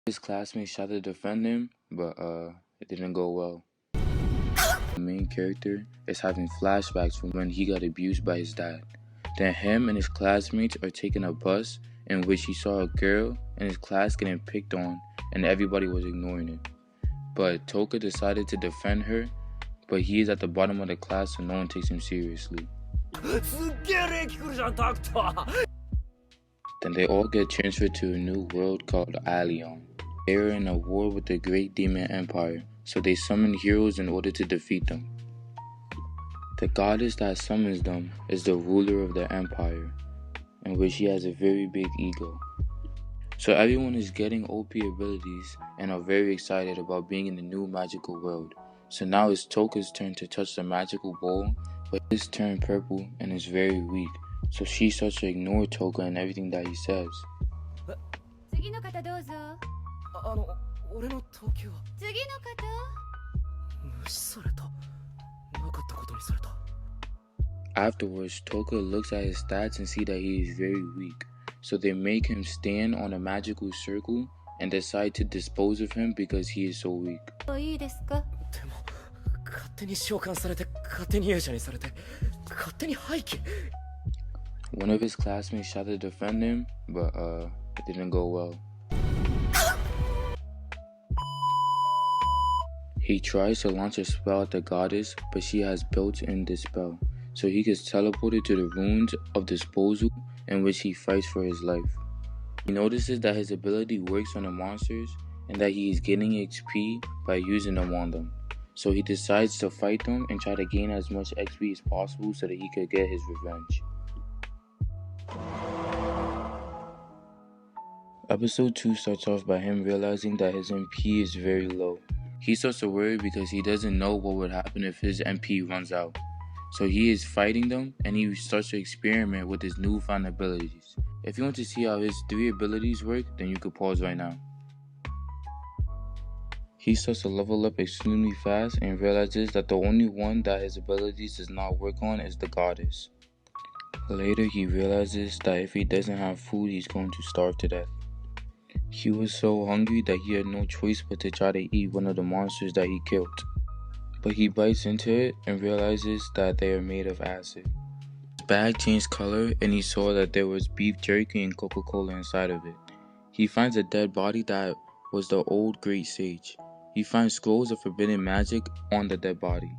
His classmates tried to defend him, but it didn't go well. The main character is having flashbacks from when he got abused by his dad. Then him and his classmates are taking a bus in which he saw a girl in his class getting picked on and everybody was ignoring it. But Toka decided to defend her, but he is at the bottom of the class so no one takes him seriously. Then they all get transferred to a new world called Allion. They are in a war with the Great Demon Empire, so they summon heroes in order to defeat them. The goddess that summons them is the ruler of the empire, in which she has a very big ego. So everyone is getting OP abilities and are very excited about being in the new magical world. So now it's Toka's turn to touch the magical ball, but it's turned purple and is very weak. So she starts to ignore Toka and everything that he says. Afterwards, Toka looks at his stats and sees that he is very weak. So they make him stand on a magical circle and decide to dispose of him because he is so weak. One of his classmates tried to defend him, but it didn't go well. He tries to launch a spell at the goddess, but she has built-in dispel, so he gets teleported to the ruins of disposal in which he fights for his life. He notices that his ability works on the monsters and that he is getting XP by using them on them. So he decides to fight them and try to gain as much XP as possible so that he could get his revenge. Episode 2 starts off by him realizing that his MP is very low. He starts to worry because he doesn't know what would happen if his MP runs out. So he is fighting them and he starts to experiment with his newfound abilities. If you want to see how his 3 abilities work, then you could pause right now. He starts to level up extremely fast and realizes that the only one that his abilities does not work on is the goddess. Later he realizes that if he doesn't have food, he's going to starve to death. He was so hungry that he had no choice but to try to eat one of the monsters that he killed. But he bites into it and realizes that they are made of acid. His bag changed color and he saw that there was beef jerky and Coca-Cola inside of it. He finds a dead body that was the old great sage. He finds scrolls of forbidden magic on the dead body.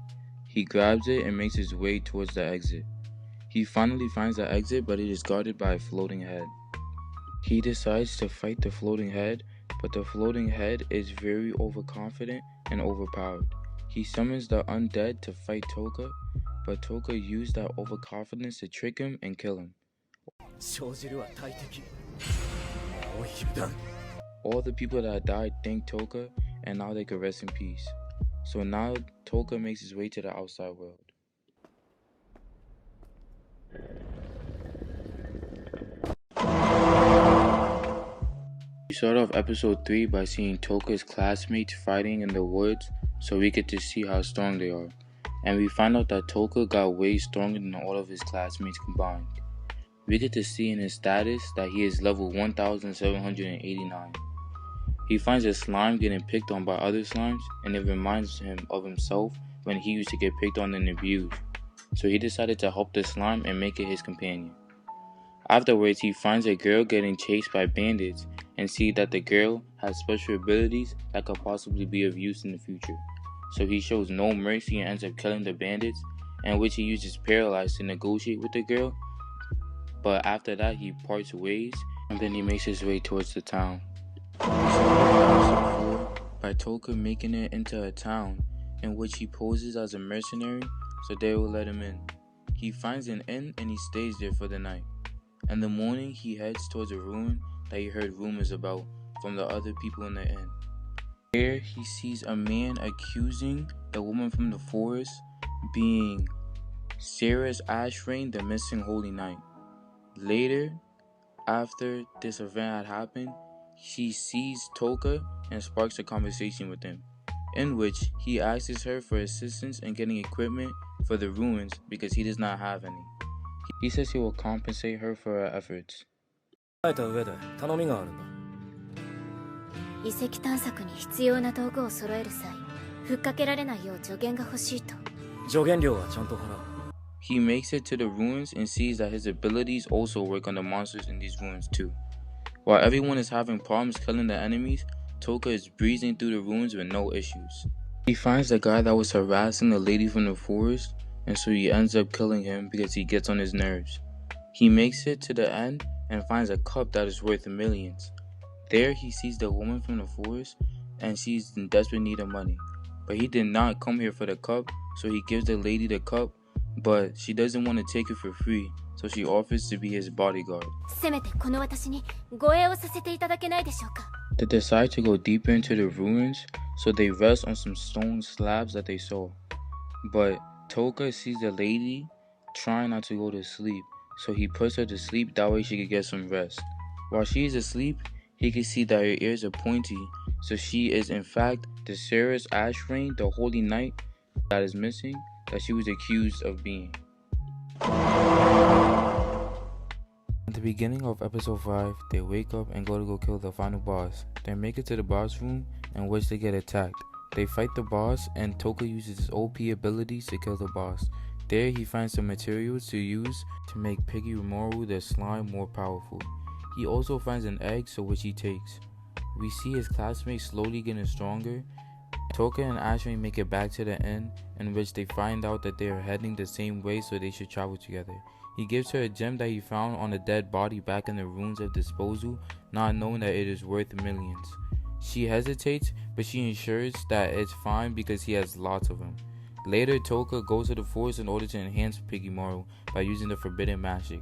He grabs it and makes his way towards the exit. He finally finds the exit, but it is guarded by a floating head. He decides to fight the floating head, but the floating head is very overconfident and overpowered. He summons the undead to fight Toka, but Toka used that overconfidence to trick him and kill him. All the people that died thank Toka, and now they can rest in peace. So now Toka makes his way to the outside world. We start off episode 3 by seeing Toka's classmates fighting in the woods, so we get to see how strong they are. And we find out that Toka got way stronger than all of his classmates combined. We get to see in his status that he is level 1789. He finds a slime getting picked on by other slimes, and it reminds him of himself when he used to get picked on and abused. So he decided to help the slime and make it his companion. Afterwards, he finds a girl getting chased by bandits and sees that the girl has special abilities that could possibly be of use in the future. So he shows no mercy and ends up killing the bandits, in which he uses Paralyze to negotiate with the girl. But after that, he parts ways and then he makes his way towards the town. By Toka making it into a town in which he poses as a mercenary so they will let him in. He finds an inn and he stays there for the night. In the morning, he heads towards a ruin that he heard rumors about from the other people in the inn. There, he sees a man accusing the woman from the forest being Sarah's Ashrain, the missing holy knight. Later, after this event had happened, she sees Toka and sparks a conversation with him, in which he asks her for assistance in getting equipment for the ruins because he does not have any. He says he will compensate her for her efforts. 遺跡探索に必要な道具を揃える際、ふっかけられないよう助言が欲しいと。助言料はちゃんと払う。He makes it to the ruins and sees that his abilities also work on the monsters in these ruins too. While everyone is having problems killing the enemies, Toka is breezing through the ruins with no issues. He finds the guy that was harassing the lady from the forest, and so he ends up killing him because he gets on his nerves. He makes it to the end and finds a cup that is worth millions. There he sees the woman from the forest and she's in desperate need of money. But he did not come here for the cup, so he gives the lady the cup, but she doesn't want to take it for free, so she offers to be his bodyguard. せめてこの私に護衛をさせていただけないでしょうか。They decide to go deeper into the ruins, so they rest on some stone slabs that they saw. But Toka sees the lady trying not to go to sleep, so he puts her to sleep, that way she could get some rest. While she is asleep, he can see that her ears are pointy, so she is in fact the Sarah's Ashrain, the holy knight that is missing, that she was accused of being. At the beginning of episode 5, they wake up and go kill the final boss. They make it to the boss room, in which they get attacked. They fight the boss, and Toka uses his OP abilities to kill the boss. There he finds some materials to use to make Piggymoru the slime more powerful. He also finds an egg, so which he takes. We see his classmates slowly getting stronger. Toka and Ashrain make it back to the inn, in which they find out that they are heading the same way, so they should travel together. He gives her a gem that he found on a dead body back in the ruins of Disposal, not knowing that it is worth millions. She hesitates, but she ensures that it's fine because he has lots of them. Later, Toka goes to the forest in order to enhance Piggymoru by using the forbidden magic.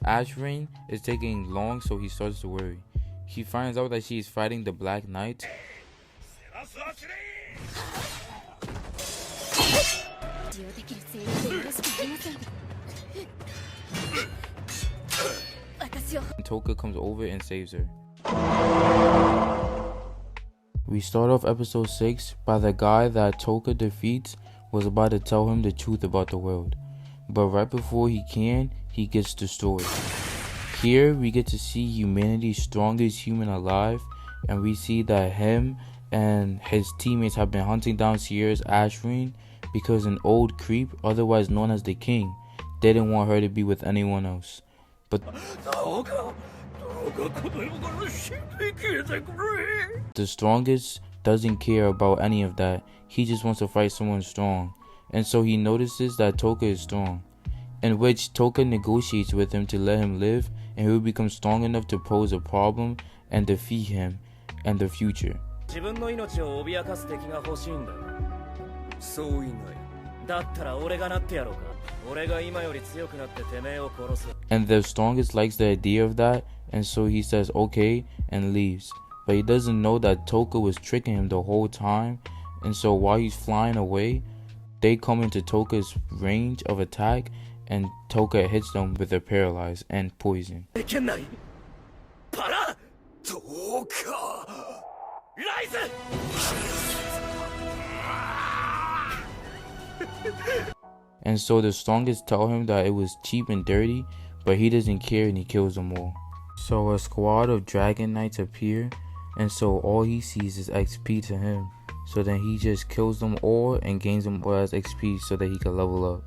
Ashrain is taking long, so he starts to worry. He finds out that she is fighting the Black Knight. Toka comes over and saves her. We start off episode 6 by the guy that Toka defeats was about to tell him the truth about the world. But right before he can, he gets destroyed. Here we get to see humanity's strongest human alive, and we see that him and his teammates have been hunting down Sierra's Ashrain because an old creep, otherwise known as the King, didn't want her to be with anyone else. But the strongest doesn't care about any of that. He just wants to fight someone strong. And so he notices that Toka is strong, in which Toka negotiates with him to let him live, and he will become strong enough to pose a problem and defeat him in the future. And the strongest likes the idea of that, and so he says okay and leaves. But he doesn't know that Toka was tricking him the whole time, and so while he's flying away, they come into Toka's range of attack, and Toka hits them with their paralyze and poison. And so the strongest tell him that it was cheap and dirty, but he doesn't care and he kills them all. So a squad of Dragon Knights appear, and so all he sees is XP to him. So then he just kills them all and gains them all as XP so that he can level up.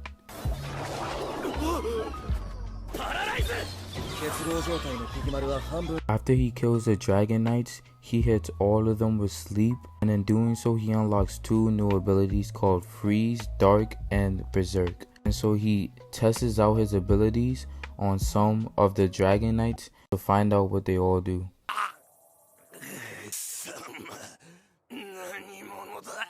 After he kills the Dragon Knights, he hits all of them with sleep, and in doing so he unlocks 2 new abilities called Freeze, Dark, and Berserk. And so he tests out his abilities on some of the Dragon Knights to find out what they all do.